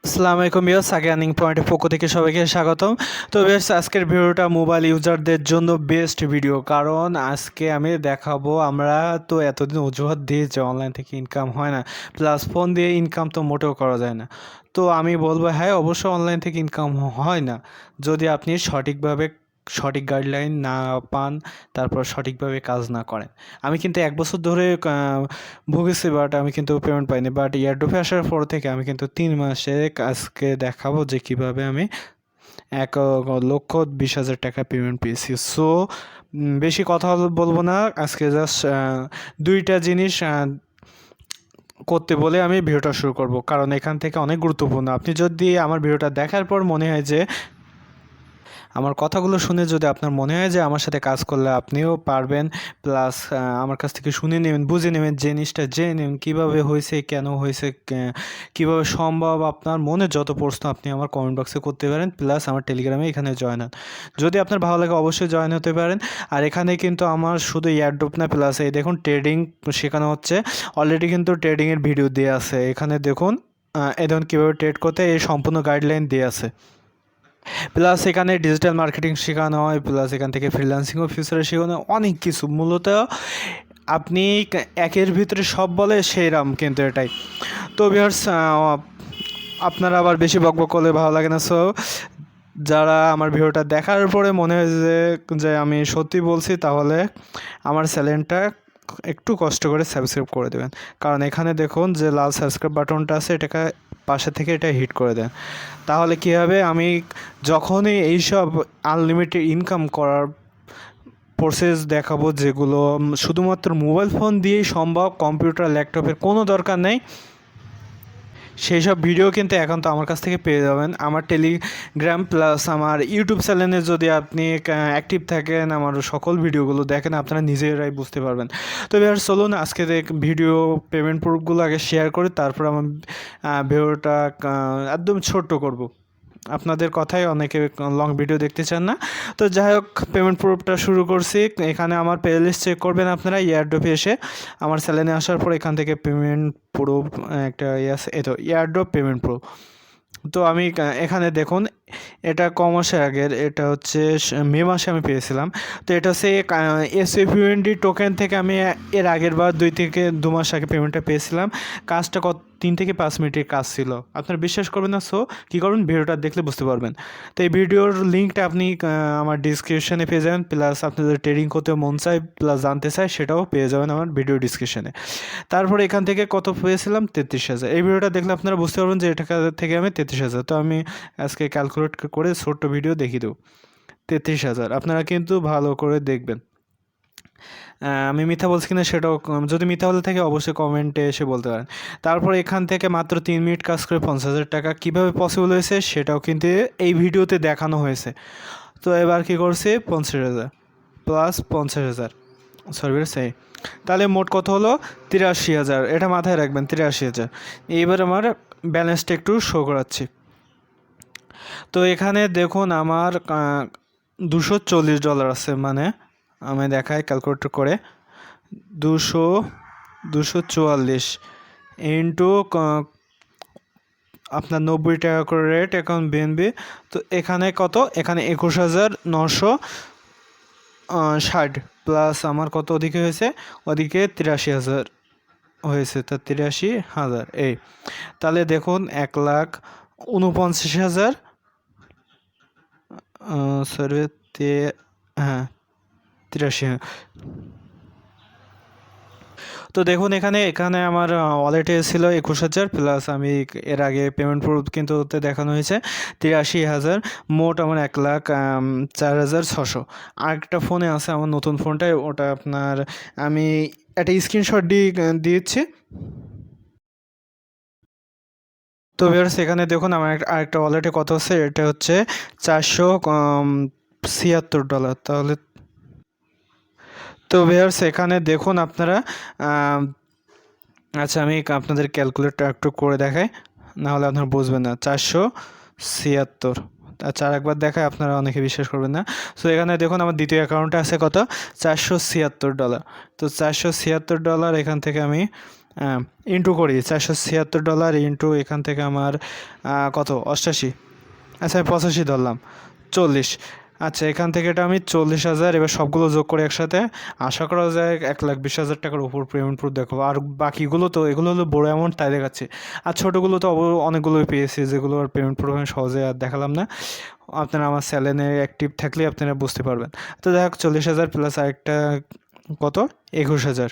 আসসালামু আলাইকুম ভিউয়ার্স, আগে আর্নিং পয়েন্টের পক্ষ থেকে সবাইকে স্বাগতম। তো ভিউয়ার্স, আজকের ভিডিওটা মোবাইল ইউজারদের জন্য বেস্ট ভিডিও, কারণ আজকে আমি দেখাবো আমরা তো এতদিন অজুহাত দিয়ে যে অনলাইন থেকে ইনকাম হয় না, প্লাস ফোন দিয়ে ইনকাম তো মোটেও করা যায় না। তো আমি বলবো হ্যাঁ, অবশ্যই অনলাইন থেকে ইনকাম হয় না যদি আপনি সঠিক গাইডলাইন না পান, তারপর সঠিকভাবে কাজ না করেন। আমি কিন্তু 1 বছর ধরে ভুগেছি, বাট আমি কিন্তু পেমেন্ট পাইনি। বাট এয়ারড্রপে আসার পর থেকে আমি কিন্তু 3 মাসে আজকে দেখাবো যে কিভাবে আমি 1,20,000 টাকা পেমেন্ট পেয়েছি। সো বেশি কথা বলবো না, আজকে জাস্ট দুইটা জিনিস করতে বলে আমি ভিডিওটা শুরু করব, কারণ এখান থেকে অনেক গুরুত্বপূর্ণ। আপনি যদি আমার ভিডিওটা দেখার পর মনে হয় যে আমার কথাগুলো শুনে যদি আপনার মনে হয় যে আমার সাথে কাজ করলে আপনিও পারবেন, প্লাস আমার কাছ থেকে শুনে নেবেন, বুঝে নেবেন, জিনিসটা জেনে নেবেন কীভাবে হয়েছে, কেন হয়েছে, কীভাবে সম্ভব, আপনার মনে যত প্রশ্ন আপনি আমার কমেন্ট বক্সে করতে পারেন, প্লাস আমার টেলিগ্রামে এখানে জয়েন হন। যদি আপনার ভালো লাগে অবশ্যই জয়েন হতে পারেন। আর এখানে কিন্তু আমার শুধু এয়ারড্রপ না, প্লাস এই দেখুন ট্রেডিং শেখানো হচ্ছে। অলরেডি কিন্তু ট্রেডিংয়ের ভিডিও দিয়ে আছে, এখানে দেখুন এই দেখুন কীভাবে ট্রেড করতে, এই সম্পূর্ণ গাইডলাইন দিয়ে আছে। প্লাস এখানে ডিজিটাল মার্কেটিং শেখানো হয়, প্লাস এখান থেকে ফ্রিল্যান্সিংও ফিউচারে শেখানো, অনেক কিছু। মূলত আপনি একের ভিতরে সব বলে সেইরাম কিন্তু এটাই। তো ভিউয়ার্স, আপনারা আবার বেশি বকবক করলে ভালো লাগে না। সো যারা আমার ভিডিওটা দেখার পরে মনে হয় যে আমি সত্যি বলছি, তাহলে আমার চ্যানেলটা একটু কষ্ট করে সাবস্ক্রাইব করে দেবেন, কারণ এখানে দেখুন যে লাল সাবস্ক্রাইব বাটনটা আছে, এটাকে পাশে থেকে এটা হিট করে দেন। তাহলে কী হবে, আমি যখনই এইসব আনলিমিটেড ইনকাম করার প্রসেস দেখাবো, যেগুলো শুধুমাত্র মোবাইল ফোন দিয়েই সম্ভব, কম্পিউটার ল্যাপটপের কোনো দরকার নেই, সেই সব ভিডিও কিন্তু এখন তো আমার কাছ থেকে পেয়ে যাবেন। আমার টেলিগ্রাম প্লাস আমার ইউটিউব চ্যানেলে যদি আপনি অ্যাক্টিভ থাকেন, আমার সকল ভিডিওগুলো দেখেন, আপনারা নিজেরাই বুঝতে পারবেন। তো এবার চলুন আজকে ভিডিও পেমেন্ট প্রুফগুলো আগে শেয়ার করি, তারপর আমার ভিডিওটা একদম ছোট্ট করব। আপনাদের কথাই অনেকে লং ভিডিও দেখতে চান না। তো যাই হোক, পেমেন্ট প্রুফটা শুরু করছি। এখানে আমার প্লে লিস্ট চেক করবেন আপনারা এয়ারড্রপে এসে। আমার চ্যানেলে আসার পর এখান থেকে পেমেন্ট প্রুফ একটা তো এয়ারড্রপ পেমেন্ট প্রুফ। তো আমি এখানে দেখুন, এটা ক মাসের আগের, এটা হচ্ছে মে মাসে আমি পেয়েছিলাম। তো এটা হচ্ছে এসএফইউএনডি টোকেন থেকে আমি এর আগের বার 2 মাস আগে পেমেন্টটা পেয়েছিলাম। কাজটা 3 থেকে 5 মিনিটের কাজ ছিল, আপনার বিশ্বাস করবেন না। সো কী করবেন, ভিডিওটা দেখলে বুঝতে পারবেন। তো এই ভিডিওর লিঙ্কটা আপনি আমার ডিসক্রিপশানে পেয়ে যাবেন, প্লাস আপনাদের ট্রেডিং করতে মন চায় প্লাস জানতে চায়, সেটাও পেয়ে যাবেন আমার ভিডিও ডিসক্রিপশানে। তারপরে এখান থেকে কত পেয়েছিলাম, 33,000। এই ভিডিওটা দেখলে আপনারা বুঝতে পারবেন যে এটা থেকে আমি 33,000। তো আমি আজকে ক্যালকুলেট করে ছোট্ট ভিডিও দেখিয়ে দেবো। 33,000 আপনারা কিন্তু ভালো করে দেখবেন। আমি মিথ্যা বলছি কিনা সেটাও, যদি মিথ্যা বলে থাকে অবশ্যই কমেন্টে এসে বলতে পারেন। তারপর এখান থেকে মাত্র 3 মিনিট কাজ করে 50,000 টাকা কীভাবে পসিবল হয়েছে সেটাও কিন্তু এই ভিডিওতে দেখানো হয়েছে। তো এবার কী করছি, 50,000 প্লাস 50,000, সরি সেই, তাহলে মোট কত হলো, 83,000। এটা মাথায় রাখবেন, 83,000। এইবার আমার ব্যালেন্সটা একটু শো করাচ্ছি। তো এখানে দেখুন আমার $240 আছে, মানে আমি দেখাই ক্যালকুলেটর করে, 244 ইন্টু আপনার 90 টাকা করে রেট এখন বিএনবি। তো এখানে কত, এখানে 21,960 প্লাস আমার কত ওদিকে হয়েছে, ওদিকে 83,000 হয়েছে। তো 83,000 এই, তাহলে দেখুন 1,49,000, সরি হ্যাঁ 83। তো দেখুন এখানে এখানে আমার ওয়ালেটে ছিল 21,000, প্লাস আমি এর আগে পেমেন্ট প্রুফ কিন্তু দেখানো হয়েছে 83,000। মোট আমার 1,04,600। আরেকটা ফোনে আছে আমার নতুন ফোনটায়, ওটা আপনার আমি একটা স্ক্রিনশট দিয়েছি। তো ভিউয়ার্স, এখানে দেখুন আমার আরেকটা ওয়ালেটে কত আছে, এটা হচ্ছে $476। তাহলে তো ভিউয়ার্স এখানে দেখুন আপনারা, আচ্ছা আমি আপনাদের ক্যালকুলেটর একটু করে দেখাই, নাহলে আপনারা বুঝবেন না। 476, আচ্ছা আরেকবার দেখায়, আপনারা অনেকে বিশ্বাস করবেন না। সো এখানে দেখুন আমার দ্বিতীয় অ্যাকাউন্টে আছে কত, $476। তো $476 এখান থেকে আমি ইন্টু করি $476 ইন্টু এখান থেকে আমার কত 88, আচ্ছা আমি 85 ধরলাম, 40। আচ্ছা এখান থেকে এটা আমি 40,000, এবার সবগুলো যোগ করে একসাথে আশা করা যায় 1,20,000 টাকার উপর পেমেন্ট প্রুফ দেখাবো। আর বাকিগুলো তো এগুলো হলো বড় অ্যামাউন্ট তাই দেখাচ্ছে, আর ছোটোগুলো তো অনেকগুলোই পেয়েছি যেগুলো আর পেমেন্ট প্রুফ আমি সহজে আর দেখালাম না। আপনারা আমার চ্যানেলে অ্যাক্টিভ থাকলে আপনারা বুঝতে পারবেন। তো দেখ 40,000 প্লাস আরেকটা কত 21,000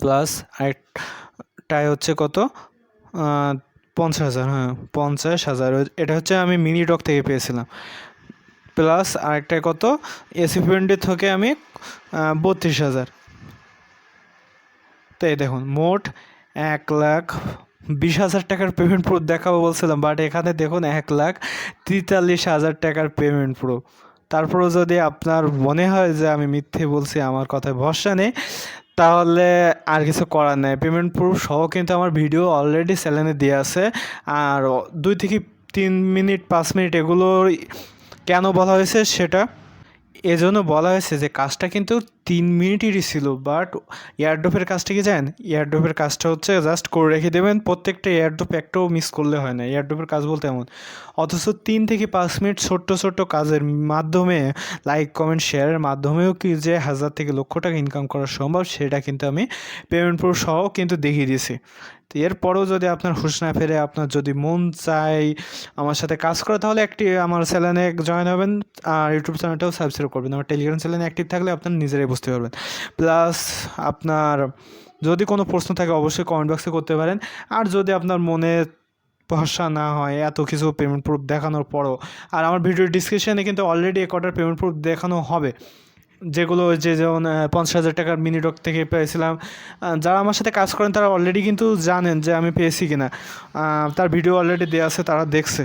প্লাস আরেকটায় হচ্ছে কত 50,000, হ্যাঁ 50,000, এটা হচ্ছে আমি মিনি ডক থেকে পেয়েছিলাম। প্লাস আরেকটায় কত এসি পেমেন্টের থেকে আমি 32,000। তো এই দেখুন মোট 1,20,000 টাকার পেমেন্ট প্রুফ দেখাবো বলছিলাম, বাট এখানে দেখুন 1,43,000 টাকার পেমেন্ট প্রুফ। তারপরেও যদি আপনার মনে হয় যে আমি মিথ্যে বলছি, আমার কথায় ভরসা নেই, তাহলে আর কিছু করার নেই। পেমেন্ট প্রুফ সহ কিন্তু আমার ভিডিও অলরেডি চ্যানেলে দেওয়া আছে। আর 2 থেকে 3 মিনিট 5 মিনিট এগুলো কেন বলা হয়েছে সেটা এজন্য বলা হয়েছে যে কাজটা কিন্তু 3 মিনিটেরই ছিল, বাট এয়ারড্রপের কাজটা কি জানেন, এয়ারড্রপের কাজটা হচ্ছে জাস্ট করে রেখে দেবেন, প্রত্যেকটা এয়ারড্রপ একটাও মিস করলে হয় না, এয়ারড্রপের কাজ বলতে এমন। অথচ 3 থেকে 5 মিনিট ছোট্ট ছোট্ট কাজের মাধ্যমে লাইক কমেন্ট শেয়ারের মাধ্যমেও কি যে 1,000 থেকে লক্ষ টাকা ইনকাম করা সম্ভব, সেটা কিন্তু আমি পেমেন্ট প্রুফ সহ কিন্তু দেখিয়ে দিয়েছি। তো এরপরেও যদি আপনার হুঁশ না ফেরে, আপনার যদি মন চায় আমার সাথে কাজ করে, তাহলে একটি আমার চ্যানেলে জয়েন হবেন, আর ইউটিউব চ্যানেলটাও সাবস্ক্রাইব করবেন। আমার টেলিগ্রাম চ্যানেলে অ্যাক্টিভ থাকলে আপনার নিজেরাই বুঝতে পারবেন। প্লাস আপনার যদি কোনো প্রশ্ন থাকে অবশ্যই কমেন্ট বক্সে করতে পারেন। আর যদি আপনার মনে ভরসা না হয় এত কিছু পেমেন্ট প্রুফ দেখানোর পরও, আর আমার ভিডিও ডিসক্রিপশানে কিন্তু অলরেডি এক অর্ডার পেমেন্ট প্রুফ দেখানো হবে, যেগুলো যে যেমন 50,000 টাকার মিনিডক থেকে পেয়েছিলাম। যারা আমার সাথে কাজ করেন তারা অলরেডি কিন্তু জানেন যে আমি পেয়েছি কিনা, তার ভিডিও অলরেডি দেওয়া আছে, তারা দেখছে।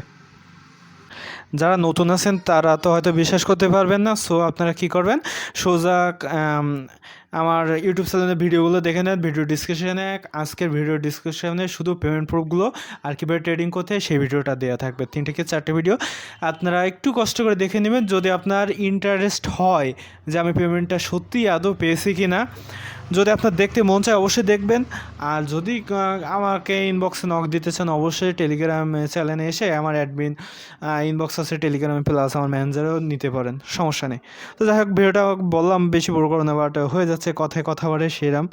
যারা নতুন আছেন তারা তো হয়তো বিশ্বাস করতে পারবেন না, সো আপনারা কি করবেন, সোজা আমার ইউটিউব চ্যানেলের ভিডিওগুলো দেখে নেন। ভিডিও ডিসক্রিপশানে আজকের ভিডিও ডিসক্রিপশানে শুধু পেমেন্ট প্রুফগুলো আর কীভাবে ট্রেডিং করতে হয় সেই ভিডিওটা দেওয়া থাকবে, 3 থেকে 4টে ভিডিও। আপনারা একটু কষ্ট করে দেখে নেবেন, যদি আপনার ইন্টারেস্ট হয় যে আমি পেমেন্টটা সত্যিই আদৌ পেয়েছি কি না, যদি আপনার দেখতে মন চায় অবশ্যই দেখবেন। আর যদি আমাকে ইনবক্সে নক দিতে চান অবশ্যই টেলিগ্রাম চ্যানেলে এসে আমার অ্যাডমিন ইনবক্স আছে টেলিগ্রামে, প্লাস আমার ম্যানেজারও নিতে পারেন, সমস্যা নেই। তো যাই হোক ভিডিওটা বললাম বেশি বড় করো না, বাট হয়ে যাচ্ছে কথায় কথা বাড়ে সেরাম।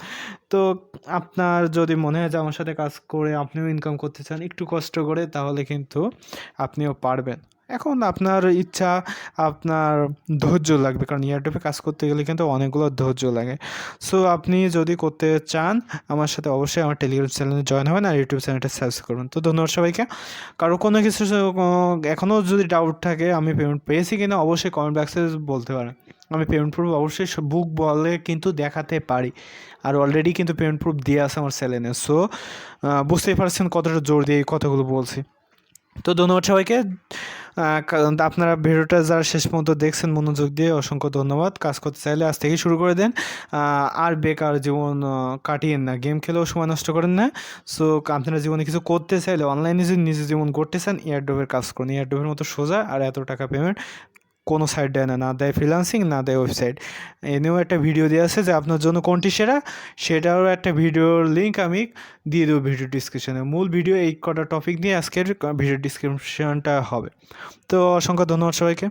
তো আপনার যদি মনে হয় যে আমার সাথে কাজ করে আপনিও ইনকাম করতে চান একটু কষ্ট করে, তাহলে কিন্তু আপনিও পারবেন। এখন আপনার ইচ্ছা, আপনার ধৈর্য লাগবে, কারণ এয়ারড্রপে কাজ করতে গেলে কিন্তু অনেকগুলো ধৈর্য লাগে। সো আপনি যদি করতে চান আমার সাথে অবশ্যই আমার টেলিগ্রাম চ্যানেলে জয়েন হবেন আর ইউটিউব চ্যানেলটা সাবস্ক্রাইব করুন। তো ধন্যবাদ সবাইকে। কারো কোনো কিছু এখনও যদি ডাউট থাকে আমি পেমেন্ট পেয়েছি কিনা অবশ্যই কমেন্ট বক্সে বলতে পারেন। আমি পেমেন্ট প্রুফ অবশ্যই বুক বলে কিন্তু দেখাতে পারি, আর অলরেডি কিন্তু পেমেন্ট প্রুফ দিয়ে আছে আমার চ্যানেলে। সো বুঝতেই পারছেন কতটা জোর দিয়ে এই কথাগুলো বলছি। তো ধন্যবাদ সবাইকে। কারণ আপনারা ভিডিওটা যারা শেষ পর্যন্ত দেখছেন মনোযোগ দিয়ে অসংখ্য ধন্যবাদ। কাজ করতে চাইলে আজ থেকেই শুরু করে দেন, আর বেকার জীবন কাটিয়েন না, গেম খেলেও সময় নষ্ট করেন না। সো আপনারা জীবনে কিছু করতে চাইলে অনলাইনে যদি নিজের জীবন করতে চান এয়ারড্রপের কাজ করুন, এয়ারড্রপের মতো সোজা আর এত টাকা পেমেন্ট কোনো সাইট দেয় না, না দেয় ফ্রিল্যান্সিং, না দেয় ওয়েবসাইট। এনেও একটা ভিডিও দেওয়া আছে যে আপনার জন্য কোনটি সেরা, সেটারও একটা ভিডিওর লিঙ্ক আমি দিয়ে দেবো ভিডিও ডিসক্রিপশানে। মূল ভিডিও এই কটা টপিক নিয়ে আজকের ভিডিও ডিসক্রিপশনটা হবে। তো অসংখ্য ধন্যবাদ সবাইকে।